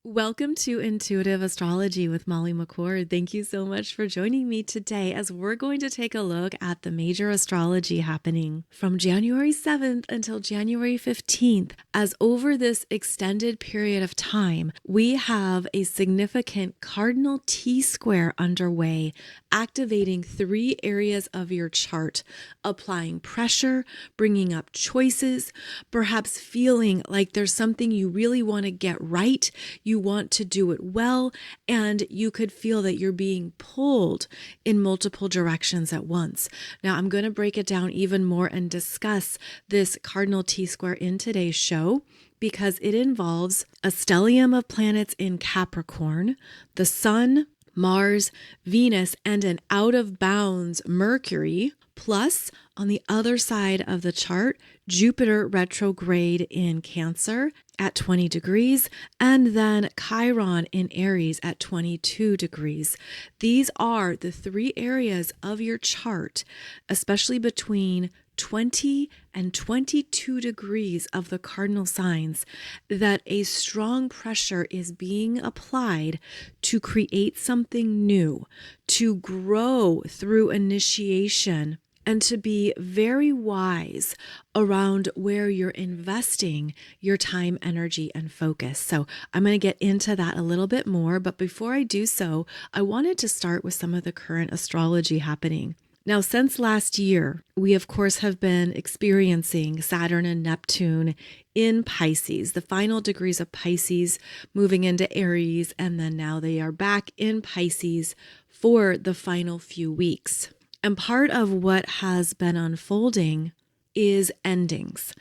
Welcome to Intuitive Astrology with Molly McCord. Thank you so much for joining me today as we're going to take a look at the major astrology happening from January 7th until January 15th. As over this extended period of time, we have a significant cardinal T-square underway, activating 3 areas of your chart, applying pressure, bringing up choices, perhaps feeling like there's something you really want to get right. You want to do it well, and you could feel that you're being pulled in multiple directions at once. Now, I'm going to break it down even more and discuss this cardinal T-square in today's show because it involves a stellium of planets in Capricorn, the Sun, Mars, Venus, and an out of bounds Mercury, plus on the other side of the chart, Jupiter retrograde in Cancer at 20 degrees, and then Chiron in Aries at 22 degrees. These are the 3 areas of your chart, especially between 20 and 22 degrees of the cardinal signs, that a strong pressure is being applied to create something new, to grow through initiation, and to be very wise around where you're investing your time, energy, and focus. So I'm going to get into that a little bit more, but before I do so, I wanted to start with some of the current astrology happening. Now, since last year, we of course have been experiencing Saturn and Neptune in Pisces, the final degrees of Pisces moving into Aries, and then now they are back in Pisces for the final few weeks. And part of what has been unfolding is endings.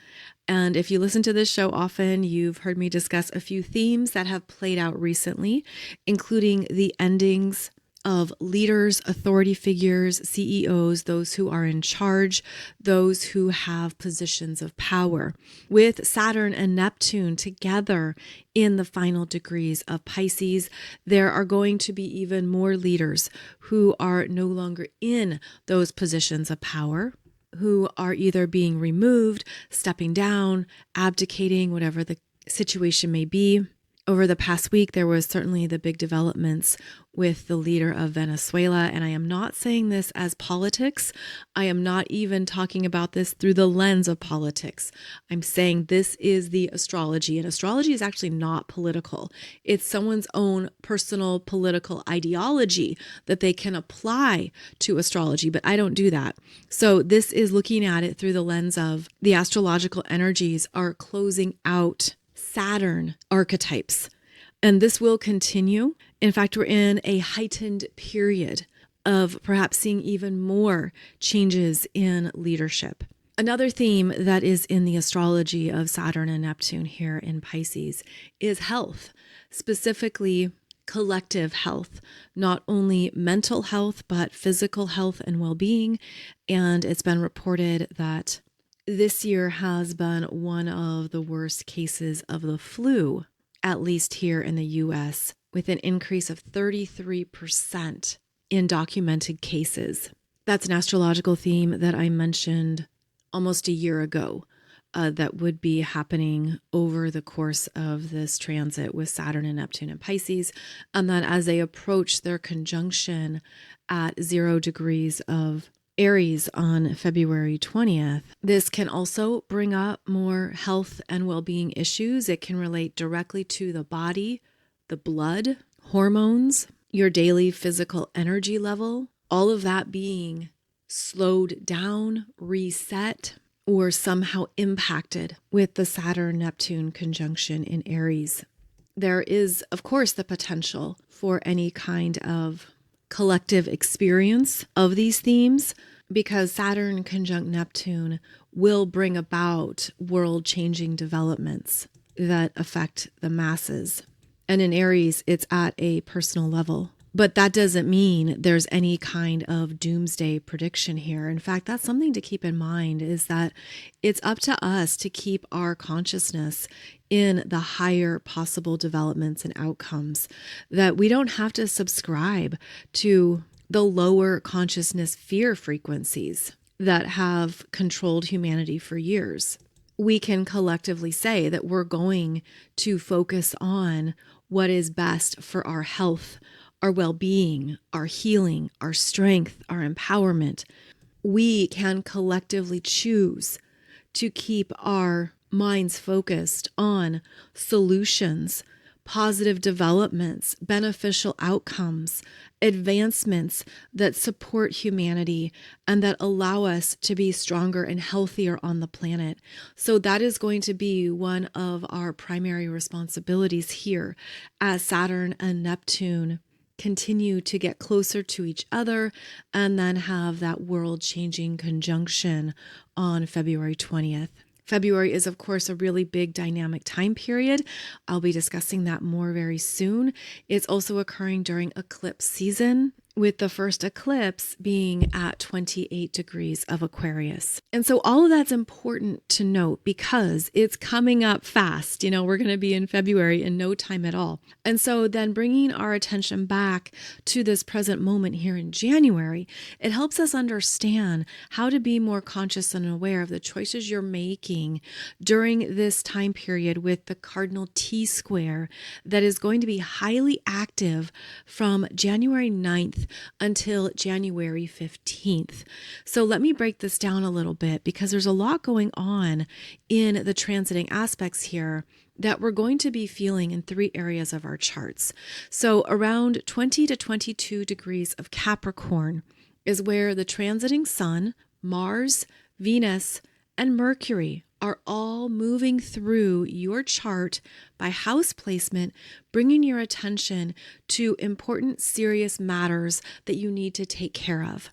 And if you listen to this show often, you've heard me discuss a few themes that have played out recently, including the endings of leaders, authority figures, CEOs, those who are in charge, those who have positions of power. With Saturn and Neptune together in the final degrees of Pisces, there are going to be even more leaders who are no longer in those positions of power, who are either being removed, stepping down, abdicating, whatever the situation may be. Over the past week, there was certainly the big developments with the leader of Venezuela, and I am not saying this as politics. I am not even talking about this through the lens of politics. I'm saying this is the astrology, and astrology is actually not political. It's someone's own personal political ideology that they can apply to astrology, but I don't do that. So this is looking at it through the lens of the astrological energies are closing out Saturn archetypes. And this will continue. In fact, we're in a heightened period of perhaps seeing even more changes in leadership. Another theme that is in the astrology of Saturn and Neptune here in Pisces is health, specifically collective health, not only mental health, but physical health and well-being. And it's been reported that this year has been one of the worst cases of the flu, at least here in the US, with an increase of 33% in documented cases. That's an astrological theme that I mentioned almost a year ago that would be happening over the course of this transit with Saturn and Neptune and Pisces, and that as they approach their conjunction at 0 degrees of Aries on February 20th, this can also bring up more health and well-being issues. It can relate directly to the body, the blood, hormones, your daily physical energy level, all of that being slowed down, reset, or somehow impacted with the Saturn-Neptune conjunction in Aries. There is, of course, the potential for any kind of collective experience of these themes, because Saturn conjunct Neptune will bring about world-changing developments that affect the masses. And in Aries, it's at a personal level. But that doesn't mean there's any kind of doomsday prediction here. In fact, that's something to keep in mind, is that it's up to us to keep our consciousness in the higher possible developments and outcomes, that we don't have to subscribe to the lower consciousness fear frequencies that have controlled humanity for years. We can collectively say that we're going to focus on what is best for our health, our well-being, our healing, our strength, our empowerment. We can collectively choose to keep our minds focused on solutions, positive developments, beneficial outcomes, advancements that support humanity and that allow us to be stronger and healthier on the planet. So that is going to be one of our primary responsibilities here as Saturn and Neptune continue to get closer to each other and then have that world-changing conjunction on February 20th. February is, of course, a really big dynamic time period. I'll be discussing that more very soon. It's also occurring during eclipse season, with the first eclipse being at 28 degrees of Aquarius. And so all of that's important to note because it's coming up fast. We're going to be in February in no time at all. And so then bringing our attention back to this present moment here in January, it helps us understand how to be more conscious and aware of the choices you're making during this time period with the Cardinal T-square that is going to be highly active from January 9th until January 15th. So let me break this down a little bit because there's a lot going on in the transiting aspects here that we're going to be feeling in 3 areas of our charts. So around 20 to 22 degrees of Capricorn is where the transiting Sun, Mars, Venus, and Mercury are all moving through your chart by house placement, bringing your attention to important, serious matters that you need to take care of.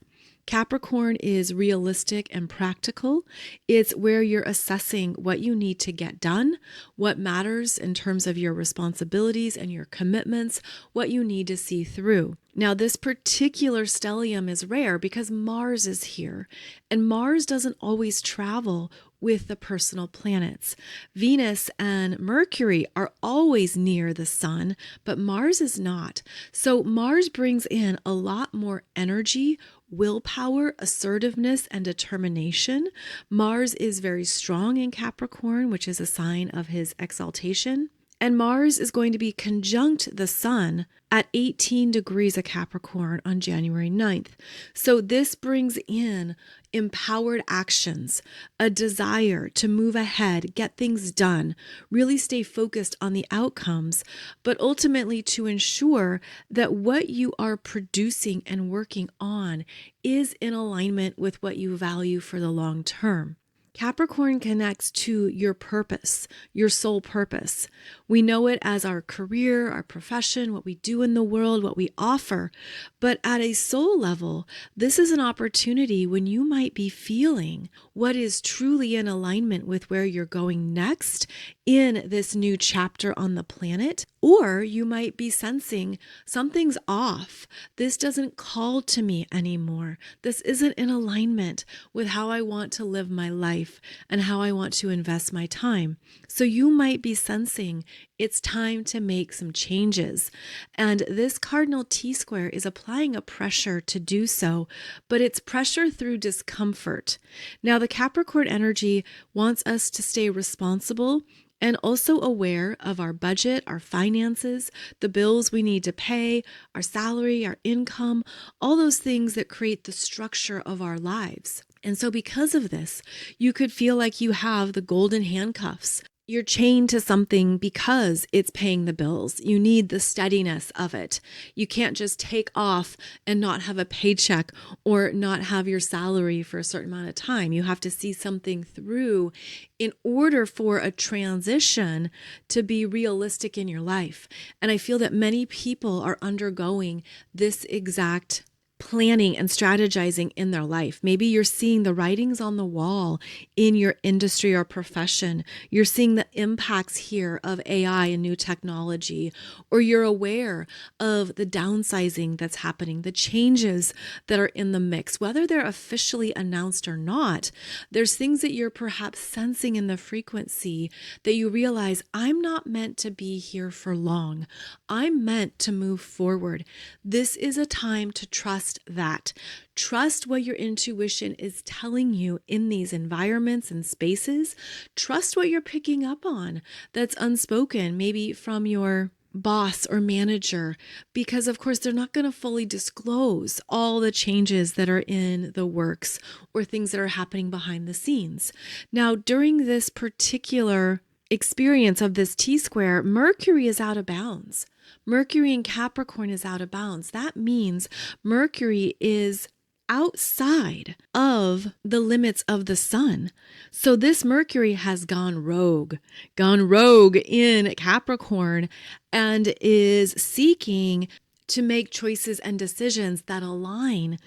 Capricorn is realistic and practical. It's where you're assessing what you need to get done, what matters in terms of your responsibilities and your commitments, what you need to see through. Now, this particular stellium is rare because Mars is here, and Mars doesn't always travel with the personal planets. Venus and Mercury are always near the sun, but Mars is not. So Mars brings in a lot more energy, willpower, assertiveness, and determination. Mars is very strong in Capricorn, which is a sign of his exaltation. And Mars is going to be conjunct the Sun at 18 degrees of Capricorn on January 9th. So this brings in empowered actions, a desire to move ahead, get things done, really stay focused on the outcomes, but ultimately to ensure that what you are producing and working on is in alignment with what you value for the long term. Capricorn connects to your purpose, your soul purpose. We know it as our career, our profession, what we do in the world, what we offer. But at a soul level, this is an opportunity when you might be feeling what is truly in alignment with where you're going next in this new chapter on the planet. Or you might be sensing something's off. This doesn't call to me anymore. This isn't in alignment with how I want to live my life and how I want to invest my time. So you might be sensing it's time to make some changes. And this Cardinal T-square is applying a pressure to do so, but it's pressure through discomfort. Now, the Capricorn energy wants us to stay responsible and also aware of our budget, our finances, the bills we need to pay, our salary, our income, all those things that create the structure of our lives. And so because of this, you could feel like you have the golden handcuffs. You're chained to something because it's paying the bills. You need the steadiness of it. You can't just take off and not have a paycheck or not have your salary for a certain amount of time. You have to see something through in order for a transition to be realistic in your life. And I feel that many people are undergoing this exact planning and strategizing in their life. Maybe you're seeing the writings on the wall in your industry or profession. You're seeing the impacts here of AI and new technology, or you're aware of the downsizing that's happening, the changes that are in the mix, whether they're officially announced or not. There's things that you're perhaps sensing in the frequency that you realize, I'm not meant to be here for long. I'm meant to move forward. This is a time to trust that. Trust what your intuition is telling you in these environments and spaces. Trust what you're picking up on that's unspoken, maybe from your boss or manager, because of course they're not going to fully disclose all the changes that are in the works or things that are happening behind the scenes. Now, during this particular experience of this T-square, Mercury is out of bounds. Mercury in Capricorn is out of bounds. That means Mercury is outside of the limits of the sun. So this Mercury has gone rogue in Capricorn, and is seeking to make choices and decisions that align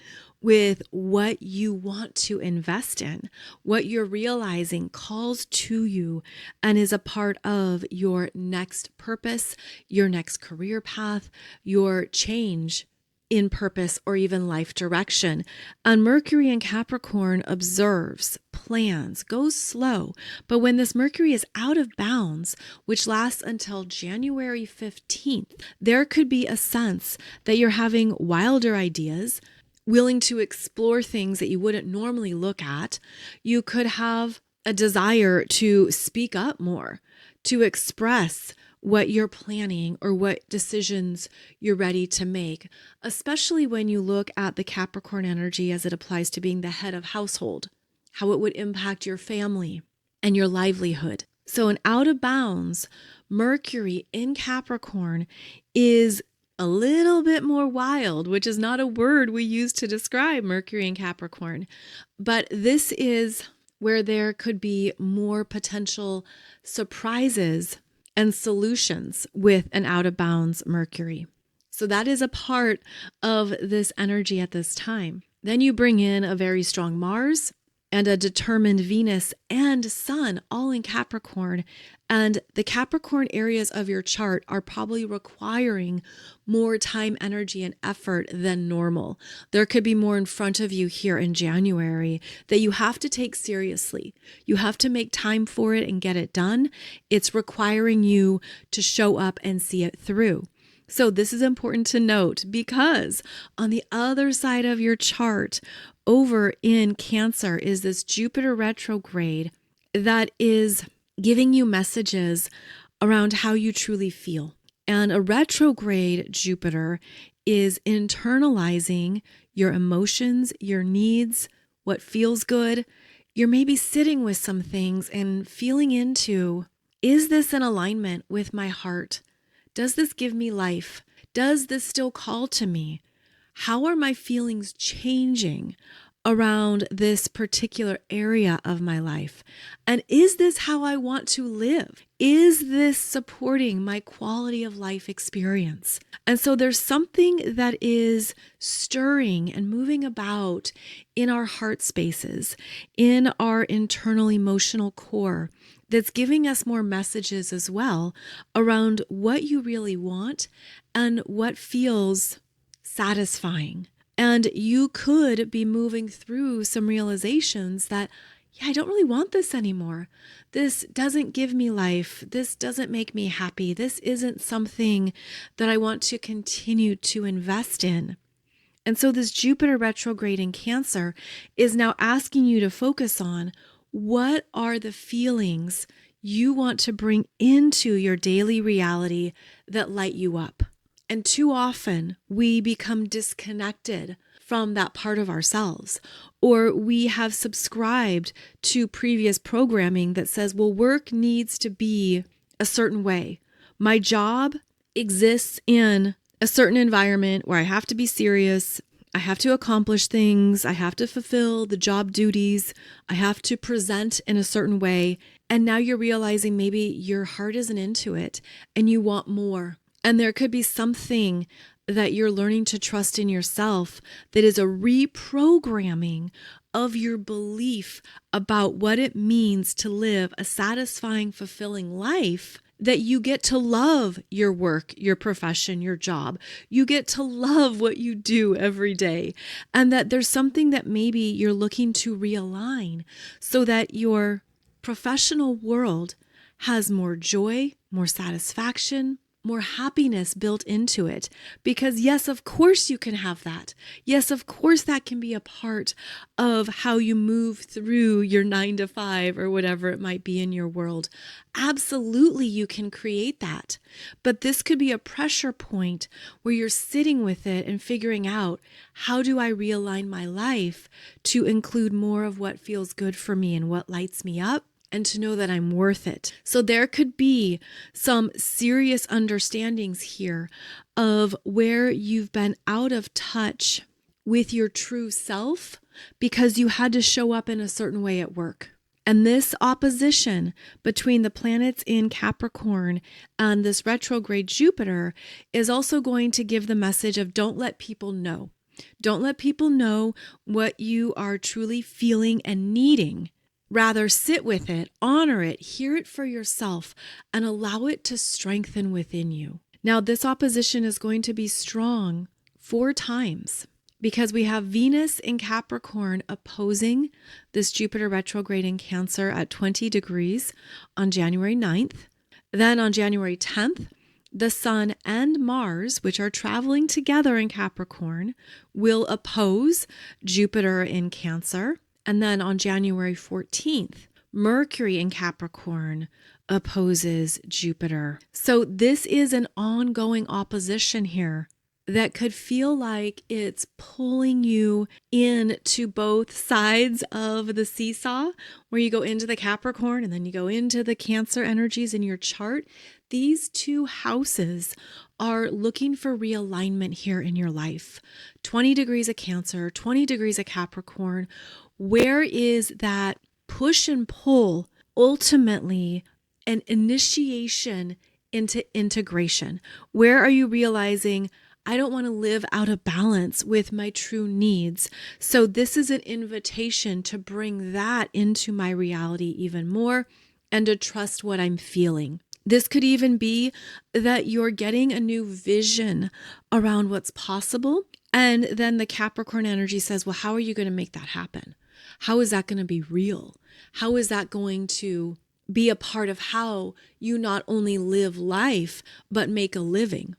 with what you want to invest in, what you're realizing calls to you and is a part of your next purpose, your next career path, your change in purpose or even life direction. And Mercury in Capricorn observes, plans, goes slow. But when this Mercury is out of bounds, which lasts until January 15th, there could be a sense that you're having wilder ideas, willing to explore things that you wouldn't normally look at. You could have a desire to speak up more, to express what you're planning or what decisions you're ready to make, especially when you look at the Capricorn energy as it applies to being the head of household, how it would impact your family and your livelihood. So an out of bounds Mercury in Capricorn is a little bit more wild, which is not a word we use to describe Mercury in Capricorn, but this is where there could be more potential surprises and solutions with an out of bounds Mercury. So that is a part of this energy at this time. Then you bring in a very strong Mars and a determined Venus and Sun all in Capricorn. And the Capricorn areas of your chart are probably requiring more time, energy, and effort than normal. There could be more in front of you here in January that you have to take seriously. You have to make time for it and get it done. It's requiring you to show up and see it through. So this is important to note, because on the other side of your chart, over in Cancer, is this Jupiter retrograde that is giving you messages around how you truly feel. And a retrograde Jupiter is internalizing your emotions, your needs, what feels good. You're maybe sitting with some things and feeling into, is this in alignment with my heart? Does this give me life? Does this still call to me? How are my feelings changing around this particular area of my life? And is this how I want to live? Is this supporting my quality of life experience? And so there's something that is stirring and moving about in our heart spaces, in our internal emotional core, that's giving us more messages as well around what you really want and what feels satisfying. And you could be moving through some realizations that, I don't really want this anymore. This doesn't give me life. This doesn't make me happy. This isn't something that I want to continue to invest in. And so this Jupiter retrograde in Cancer is now asking you to focus on, what are the feelings you want to bring into your daily reality that light you up? And too often we become disconnected from that part of ourselves, or we have subscribed to previous programming that says, well, work needs to be a certain way. My job exists in a certain environment where I have to be serious. I have to accomplish things. I have to fulfill the job duties. I have to present in a certain way. And now you're realizing maybe your heart isn't into it and you want more. And there could be something that you're learning to trust in yourself that is a reprogramming of your belief about what it means to live a satisfying, fulfilling life, that you get to love your work, your profession, your job. You get to love what you do every day. And that there's something that maybe you're looking to realign so that your professional world has more joy, more satisfaction, more happiness built into it. Because yes, of course you can have that. Yes, of course that can be a part of how you move through your 9 to 5 or whatever it might be in your world. Absolutely, you can create that. But this could be a pressure point where you're sitting with it and figuring out, how do I realign my life to include more of what feels good for me and what lights me up? And to know that I'm worth it. So there could be some serious understandings here of where you've been out of touch with your true self because you had to show up in a certain way at work. And this opposition between the planets in Capricorn and this retrograde Jupiter is also going to give the message of don't let people know. Don't let people know what you are truly feeling and needing. Rather, sit with it, honor it, hear it for yourself, and allow it to strengthen within you. Now, this opposition is going to be strong 4 times because we have Venus in Capricorn opposing this Jupiter retrograde in Cancer at 20 degrees on January 9th. Then on January 10th, the Sun and Mars, which are traveling together in Capricorn, will oppose Jupiter in Cancer. And then on January 14th, Mercury in Capricorn opposes Jupiter. So this is an ongoing opposition here that could feel like it's pulling you into both sides of the seesaw, where you go into the Capricorn and then you go into the Cancer energies in your chart. These 2 houses are looking for realignment here in your life. 20 degrees of Cancer, 20 degrees of Capricorn. Where is that push and pull, ultimately an initiation into integration? Where are you realizing, I don't want to live out of balance with my true needs? So this is an invitation to bring that into my reality even more and to trust what I'm feeling. This could even be that you're getting a new vision around what's possible. And then the Capricorn energy says, well, how are you going to make that happen? How is that going to be real? How is that going to be a part of how you not only live life, but make a living?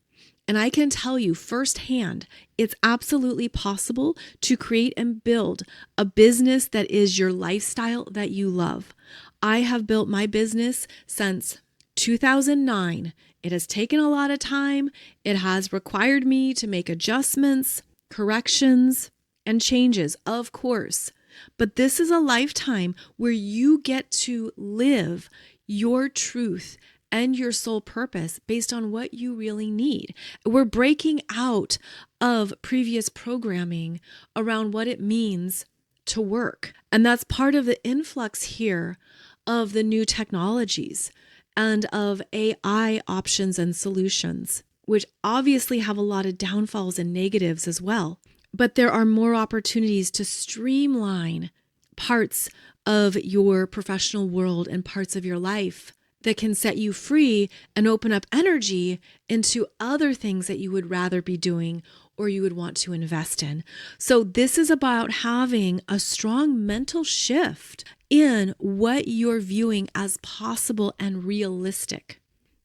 And I can tell you firsthand, it's absolutely possible to create and build a business that is your lifestyle that you love. I have built my business since 2009. It has taken a lot of time. It has required me to make adjustments, corrections, and changes, of course. But this is a lifetime where you get to live your truth and your soul purpose based on what you really need. We're breaking out of previous programming around what it means to work. And that's part of the influx here of the new technologies and of AI options and solutions, which obviously have a lot of downfalls and negatives as well. But there are more opportunities to streamline parts of your professional world and parts of your life that can set you free and open up energy into other things that you would rather be doing or you would want to invest in. So this is about having a strong mental shift in what you're viewing as possible and realistic.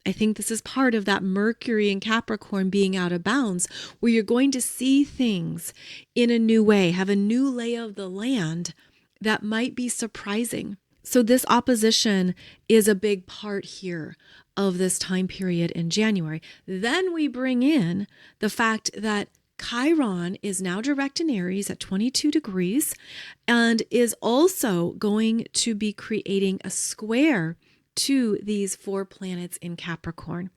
I think this is part of that Mercury and Capricorn being out of bounds, where you're going to see things in a new way, have a new lay of the land that might be surprising. So this opposition is a big part here of this time period in January. Then we bring in the fact that Chiron is now direct in Aries at 22 degrees and is also going to be creating a square to these 4 planets in Capricorn.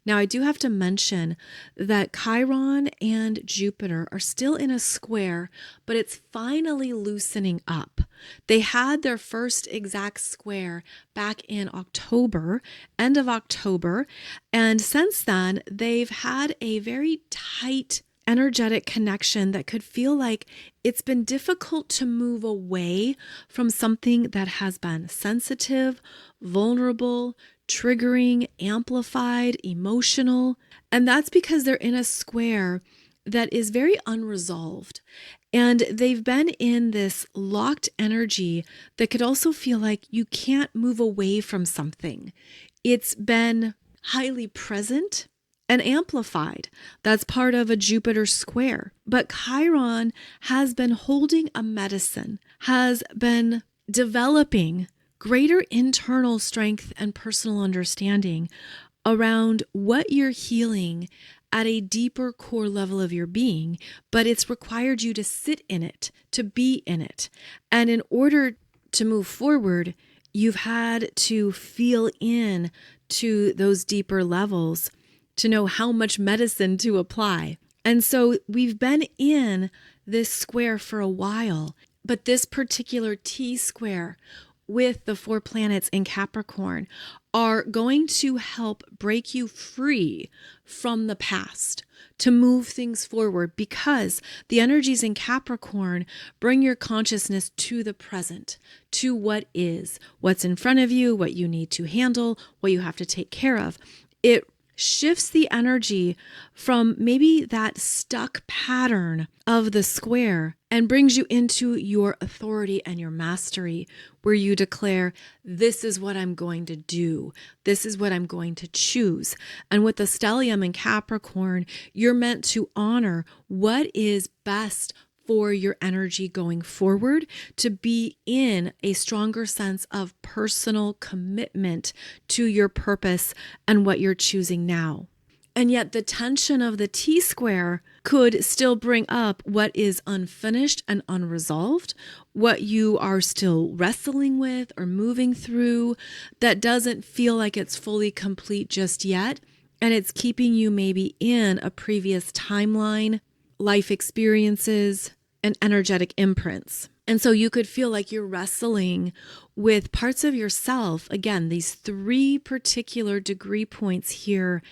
Now, I do have to mention that Chiron and Jupiter are still in a square, but it's finally loosening up. They had their first exact square back in October, end of October, and since then, they've had a very tight energetic connection that could feel like it's been difficult to move away from something that has been sensitive, vulnerable, triggering, amplified, emotional. And that's because they're in a square that is very unresolved. And they've been in this locked energy that could also feel like you can't move away from something. It's been highly present and amplified. That's part of a Jupiter square. But Chiron has been holding a medicine, has been developing greater internal strength and personal understanding around what you're healing at a deeper core level of your being, but it's required you to sit in it, to be in it. And in order to move forward, you've had to feel in to those deeper levels to know how much medicine to apply. And so we've been in this square for a while, but this particular T square with the 4 planets in Capricorn are going to help break you free from the past to move things forward, because the energies in Capricorn bring your consciousness to the present, to what is, what's in front of you, what you need to handle, what you have to take care of. It shifts the energy from maybe that stuck pattern of the square and brings you into your authority and your mastery, where you declare, this is what I'm going to do. This is what I'm going to choose. And with the stellium in Capricorn, you're meant to honor what is best for your energy going forward, to be in a stronger sense of personal commitment to your purpose and what you're choosing now. And yet the tension of the T square could still bring up what is unfinished and unresolved, what you are still wrestling with or moving through that doesn't feel like it's fully complete just yet. And it's keeping you maybe in a previous timeline, life experiences, and energetic imprints. And so you could feel like you're wrestling with parts of yourself. Again, these 3 particular degree points here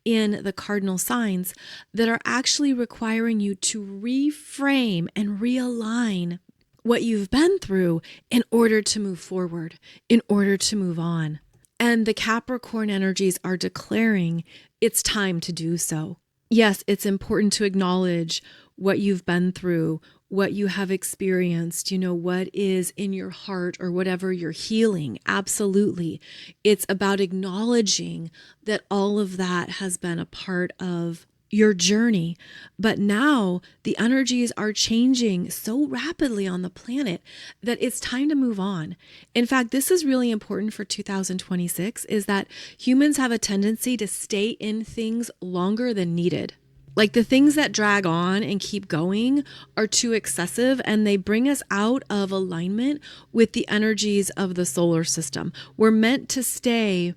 in the cardinal signs that are actually requiring you to reframe and realign what you've been through in order to move forward, in order to move on. And the Capricorn energies are declaring it's time to do so. Yes, it's important to acknowledge what you've been through, what you have experienced, what is in your heart or whatever you're healing. Absolutely. It's about acknowledging that all of that has been a part of your journey. But now the energies are changing so rapidly on the planet that it's time to move on. In fact, this is really important for 2026, is that humans have a tendency to stay in things longer than needed. Like the things that drag on and keep going are too excessive, and they bring us out of alignment with the energies of the solar system. We're meant to stay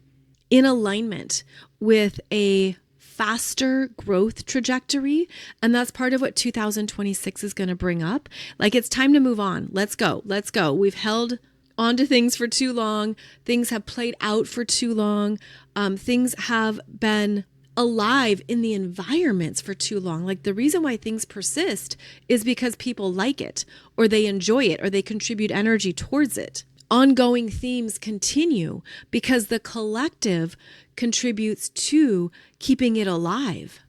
in alignment with a faster growth trajectory. And that's part of what 2026 is going to bring up. Like, it's time to move on. Let's go. Let's go. We've held on to things for too long. Things have played out for too long. Things have been alive in the environments for too long. Like, the reason why things persist is because people like it, or they enjoy it, or they contribute energy towards it. Ongoing themes continue because the collective contributes to keeping it alive,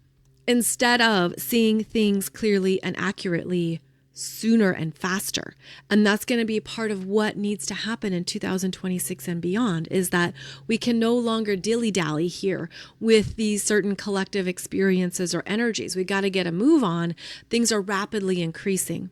instead of seeing things clearly and accurately sooner and faster. And that's going to be part of what needs to happen in 2026 and beyond, is that we can no longer dilly-dally here with these certain collective experiences or energies. We got to get a move on. Things are rapidly increasing.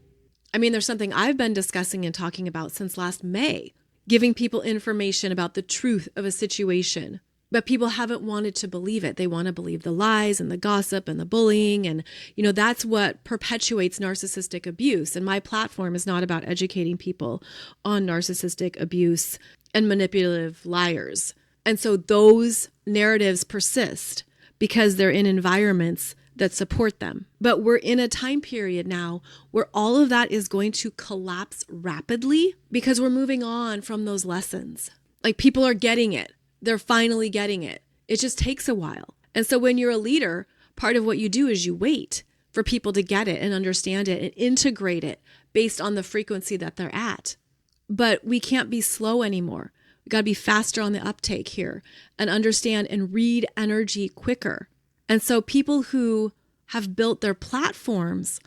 I mean, there's something I've been discussing and talking about since last May, giving people information about the truth of a situation. But people haven't wanted to believe it. They want to believe the lies and the gossip and the bullying. And, that's what perpetuates narcissistic abuse. And my platform is not about educating people on narcissistic abuse and manipulative liars. And so those narratives persist because they're in environments that support them. But we're in a time period now where all of that is going to collapse rapidly because we're moving on from those lessons. Like, people are getting it. They're finally getting it. It just takes a while. And so when you're a leader, part of what you do is you wait for people to get it and understand it and integrate it based on the frequency that they're at. But we can't be slow anymore. We got to be faster on the uptake here and understand and read energy quicker. And so people who have built their platforms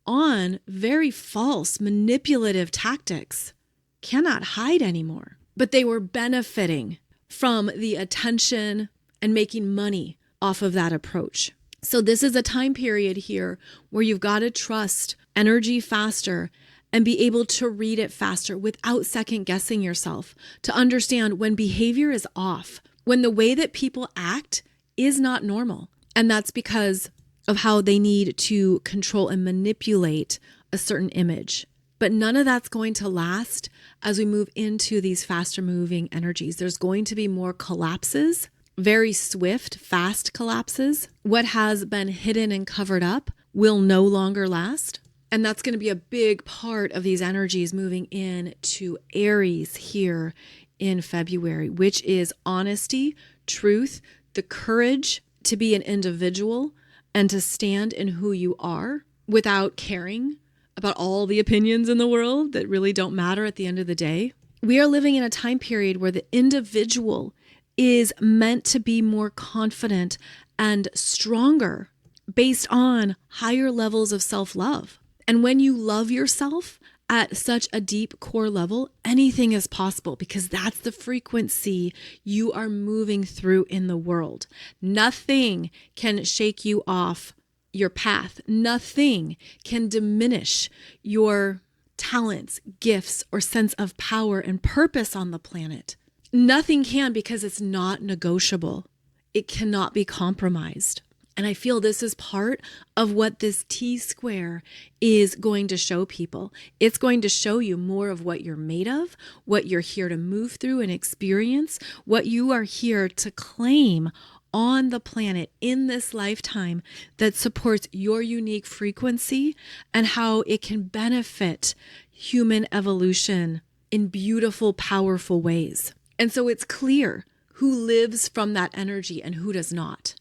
on very false, manipulative tactics cannot hide anymore. But they were benefiting from the attention and making money off of that approach. So this is a time period here where you've got to trust energy faster and be able to read it faster without second guessing yourself, to understand when behavior is off, when the way that people act is not normal. And that's because of how they need to control and manipulate a certain image. But none of that's going to last as we move into these faster moving energies. There's going to be more collapses, very swift, fast collapses. What has been hidden and covered up will no longer last. And that's going to be a big part of these energies moving into Aries here in February, which is honesty, truth, the courage to be an individual and to stand in who you are without caring about all the opinions in the world that really don't matter at the end of the day. We are living in a time period where the individual is meant to be more confident and stronger based on higher levels of self-love. And when you love yourself at such a deep core level, anything is possible because that's the frequency you are moving through in the world. Nothing can shake you off your path. Nothing can diminish your talents, gifts, or sense of power and purpose on the planet. Nothing can, because it's not negotiable. It cannot be compromised. And I feel this is part of what this T-square is going to show people. It's going to show you more of what you're made of, what you're here to move through and experience, what you are here to claim on the planet in this lifetime that supports your unique frequency and how it can benefit human evolution in beautiful, powerful ways. And so it's clear who lives from that energy and who does not.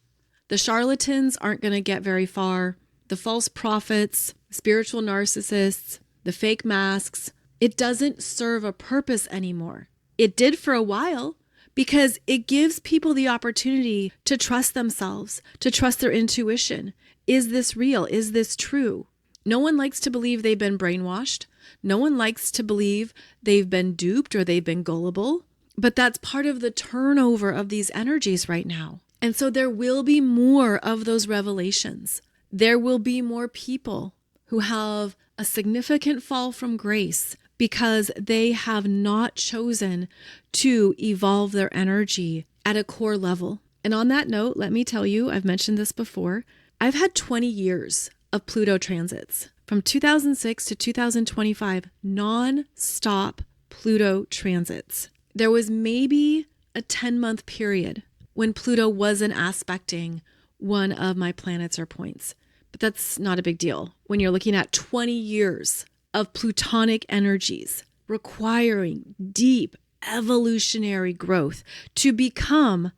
The charlatans aren't going to get very far. The false prophets, spiritual narcissists, the fake masks, it doesn't serve a purpose anymore. It did for a while because it gives people the opportunity to trust themselves, to trust their intuition. Is this real? Is this true? No one likes to believe they've been brainwashed. No one likes to believe they've been duped or they've been gullible. But that's part of the turnover of these energies right now. And so there will be more of those revelations. There will be more people who have a significant fall from grace because they have not chosen to evolve their energy at a core level. And on that note, let me tell you, I've mentioned this before, I've had 20 years of Pluto transits. From 2006 to 2025, non-stop Pluto transits. There was maybe a 10-month period when Pluto wasn't aspecting one of my planets or points. But that's not a big deal when you're looking at 20 years of plutonic energies requiring deep evolutionary growth to become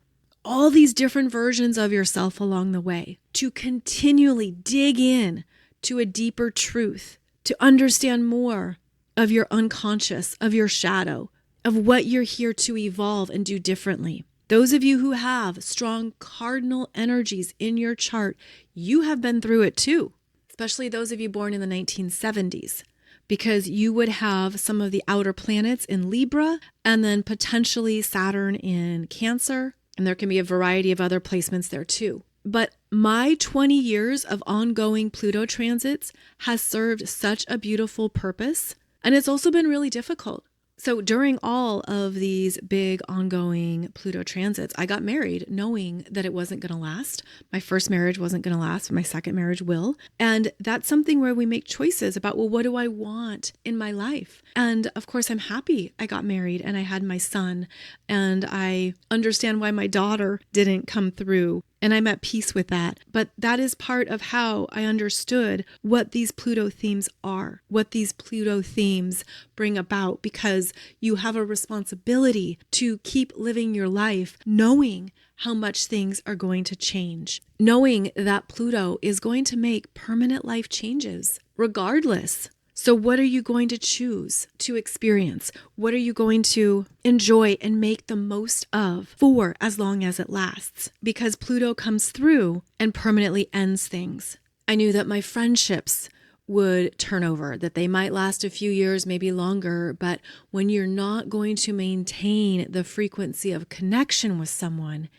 all these different versions of yourself along the way, to continually dig in to a deeper truth, to understand more of your unconscious, of your shadow, of what you're here to evolve and do differently. Those of you who have strong cardinal energies in your chart, you have been through it too, especially those of you born in the 1970s, because you would have some of the outer planets in Libra and then potentially Saturn in Cancer, and there can be a variety of other placements there too. But my 20 years of ongoing Pluto transits has served such a beautiful purpose, and it's also been really difficult. So during all of these big ongoing Pluto transits, I got married knowing that it wasn't going to last. My first marriage wasn't going to last, but my second marriage will. And that's something where we make choices about, well, what do I want in my life? And of course, I'm happy I got married and I had my son, and I understand why my daughter didn't come through. And I'm at peace with that. But that is part of how I understood what these Pluto themes are, what these Pluto themes bring about, because you have a responsibility to keep living your life knowing how much things are going to change, knowing that Pluto is going to make permanent life changes regardless. So what are you going to choose to experience? What are you going to enjoy and make the most of for as long as it lasts? Because Pluto comes through and permanently ends things. I knew that my friendships would turn over, that they might last a few years, maybe longer. But when you're not going to maintain the frequency of connection with someone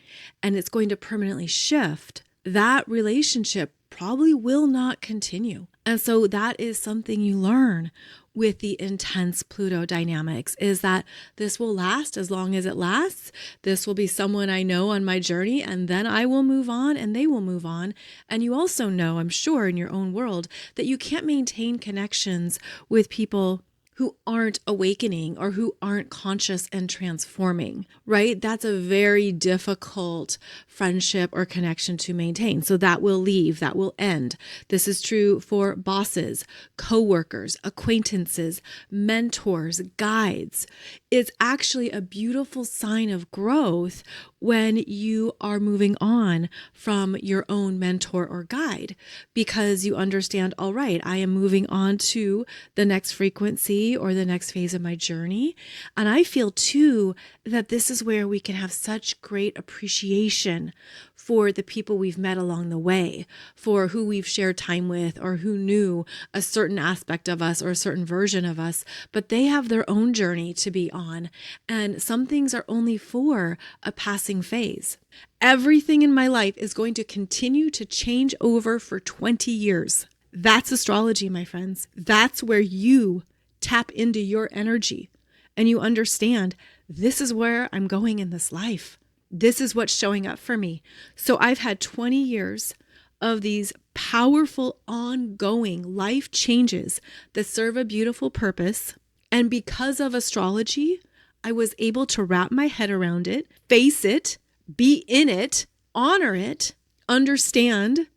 and it's going to permanently shift, that relationship probably will not continue. And so that is something you learn with the intense Pluto dynamics, is that this will last as long as it lasts. This will be someone I know on my journey, and then I will move on and they will move on. And you also know, I'm sure, in your own world, that you can't maintain connections with people who aren't awakening or who aren't conscious and transforming, right? That's a very difficult friendship or connection to maintain. So that will leave, that will end. This is true for bosses, coworkers, acquaintances, mentors, guides. It's actually a beautiful sign of growth when you are moving on from your own mentor or guide, because you understand, all right, I am moving on to the next frequency or the next phase of my journey. And I feel too that this is where we can have such great appreciation for the people we've met along the way, for who we've shared time with, or who knew a certain aspect of us or a certain version of us, but they have their own journey to be on. And some things are only for a passing phase. Everything in my life is going to continue to change over for 20 years. That's astrology, my friends. That's where you tap into your energy and you understand, this is where I'm going in this life. This is what's showing up for me. So I've had 20 years of these powerful, ongoing life changes that serve a beautiful purpose. And because of astrology, I was able to wrap my head around it, face it, be in it, honor it, understand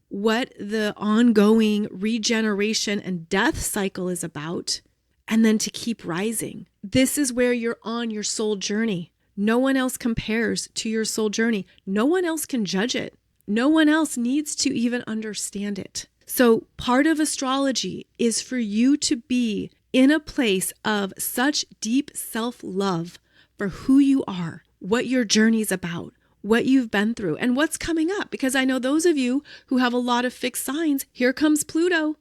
what the ongoing regeneration and death cycle is about, and then to keep rising. This is where you're on your soul journey. No one else compares to your soul journey. No one else can judge it. No one else needs to even understand it. So part of astrology is for you to be in a place of such deep self-love for who you are, what your journey's about, what you've been through, and what's coming up. Because I know those of you who have a lot of fixed signs, here comes Pluto.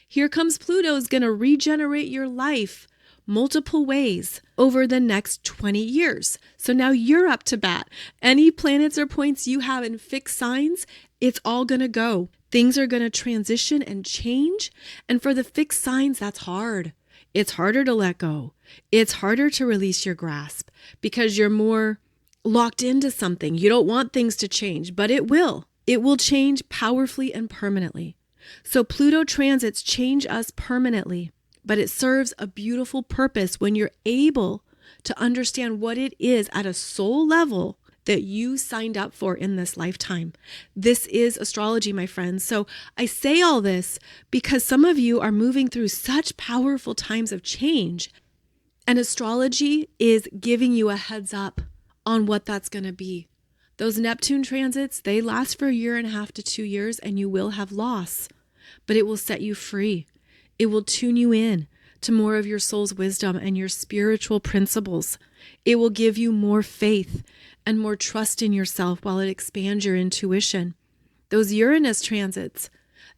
Here comes Pluto is going to regenerate your life multiple ways over the next 20 years. So now you're up to bat. Any planets or points you have in fixed signs, it's all going to go. Things are going to transition and change. And for the fixed signs, that's hard. It's harder to let go. It's harder to release your grasp because you're more locked into something. You don't want things to change, but it will. It will change powerfully and permanently. So Pluto transits change us permanently, but it serves a beautiful purpose when you're able to understand what it is at a soul level that you signed up for in this lifetime. This is astrology, my friends. So I say all this because some of you are moving through such powerful times of change, and astrology is giving you a heads up on what that's going to be. Those Neptune transits, they last for 1.5 to 2 years, and you will have loss, but it will set you free. It will tune you in to more of your soul's wisdom and your spiritual principles. It will give you more faith and more trust in yourself while it expands your intuition. Those Uranus transits,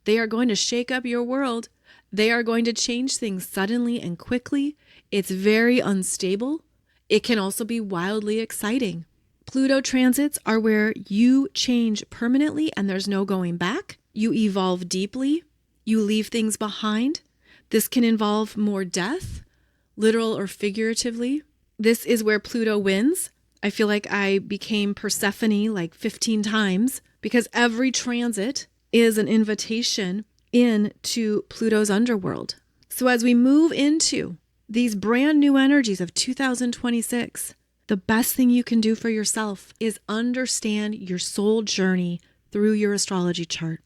they are going to shake up your world. They are going to change things suddenly and quickly. It's very unstable. It can also be wildly exciting. Pluto transits are where you change permanently and there's no going back. You evolve deeply. You leave things behind. This can involve more death, literal or figuratively. This is where Pluto wins. I feel like I became Persephone like 15 times because every transit is an invitation into Pluto's underworld. So as we move into these brand new energies of 2026, the best thing you can do for yourself is understand your soul journey through your astrology chart.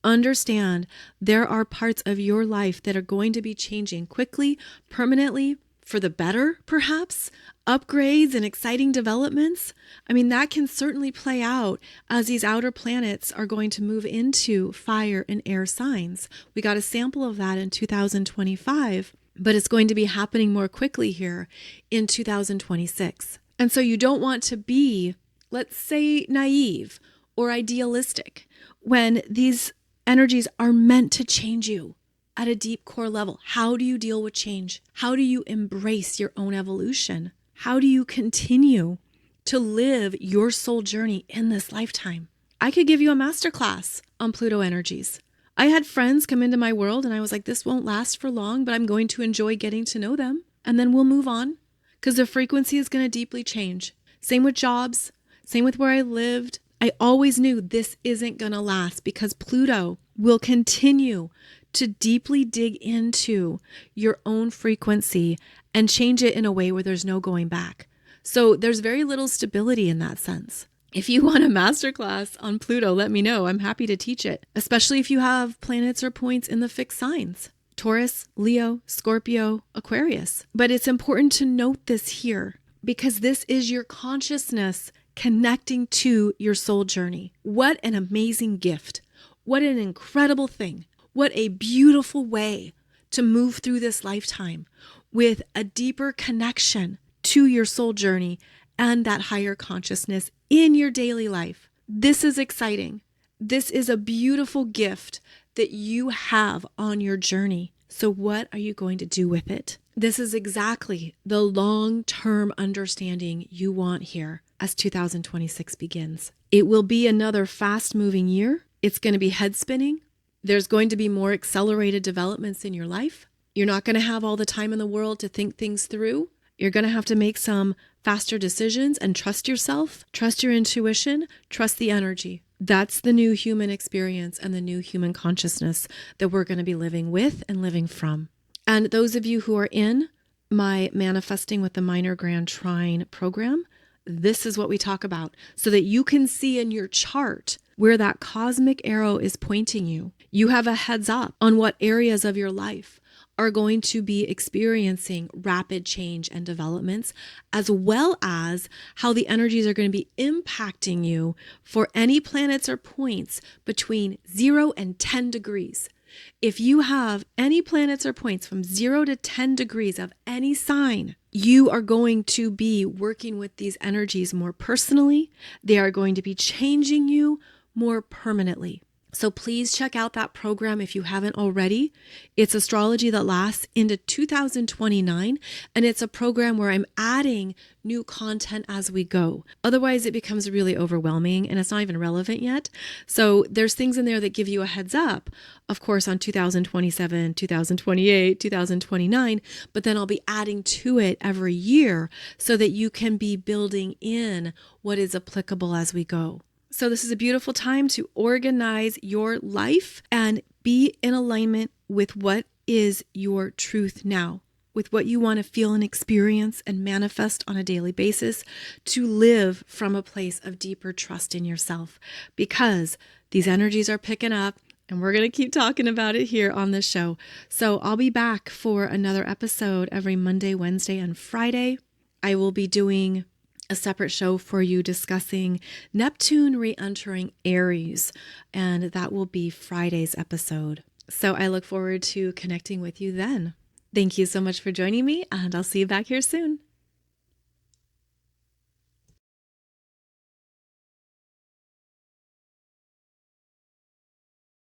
Understand there are parts of your life that are going to be changing quickly, permanently, for the better, perhaps, upgrades and exciting developments. I mean, that can certainly play out as these outer planets are going to move into fire and air signs. We got a sample of that in 2025, but it's going to be happening more quickly here in 2026. And so you don't want to be, let's say, naive or idealistic when these energies are meant to change you at a deep core level? How do you deal with change? How do you embrace your own evolution? How do you continue to live your soul journey in this lifetime? I could give you a masterclass on Pluto energies. I had friends come into my world and I was like, this won't last for long, but I'm going to enjoy getting to know them. And then we'll move on because the frequency is going to deeply change. Same with jobs, same with where I lived. I always knew this isn't going to last because Pluto will continue to deeply dig into your own frequency and change it in a way where there's no going back. So there's very little stability in that sense. If you want a masterclass on Pluto, let me know. I'm happy to teach it, especially if you have planets or points in the fixed signs: Taurus, Leo, Scorpio, Aquarius. But it's important to note this here because this is your consciousness connecting to your soul journey. What an amazing gift. What an incredible thing. What a beautiful way to move through this lifetime with a deeper connection to your soul journey and that higher consciousness in your daily life. This is exciting. This is a beautiful gift that you have on your journey. So what are you going to do with it? This is exactly the long-term understanding you want here as 2026 begins. It will be another fast-moving year. It's going to be head-spinning. There's going to be more accelerated developments in your life. You're not going to have all the time in the world to think things through. You're going to have to make some faster decisions and trust yourself, trust your intuition, trust the energy. That's the new human experience and the new human consciousness that we're going to be living with and living from. And those of you who are in my Manifesting with the Minor Grand Trine program, this is what we talk about so that you can see in your chart where that cosmic arrow is pointing you. You have a heads up on what areas of your life are going to be experiencing rapid change and developments, as well as how the energies are going to be impacting you for any planets or points between 0 and 10 degrees. If you have any planets or points from 0 to 10 degrees of any sign, you are going to be working with these energies more personally. They are going to be changing you more permanently. So please check out that program if you haven't already. It's astrology that lasts into 2029, and it's a program where I'm adding new content as we go. Otherwise, it becomes really overwhelming and it's not even relevant yet. So there's things in there that give you a heads up, of course, on 2027, 2028, 2029, but then I'll be adding to it every year so that you can be building in what is applicable as we go. So this is a beautiful time to organize your life and be in alignment with what is your truth now, with what you want to feel and experience and manifest on a daily basis, to live from a place of deeper trust in yourself, because these energies are picking up and we're going to keep talking about it here on the show. So I'll be back for another episode every Monday, Wednesday, and Friday. I will be doing a separate show for you discussing Neptune re-entering Aries, and that will be Friday's episode. So I look forward to connecting with you then. Thank you so much for joining me, and I'll see you back here soon.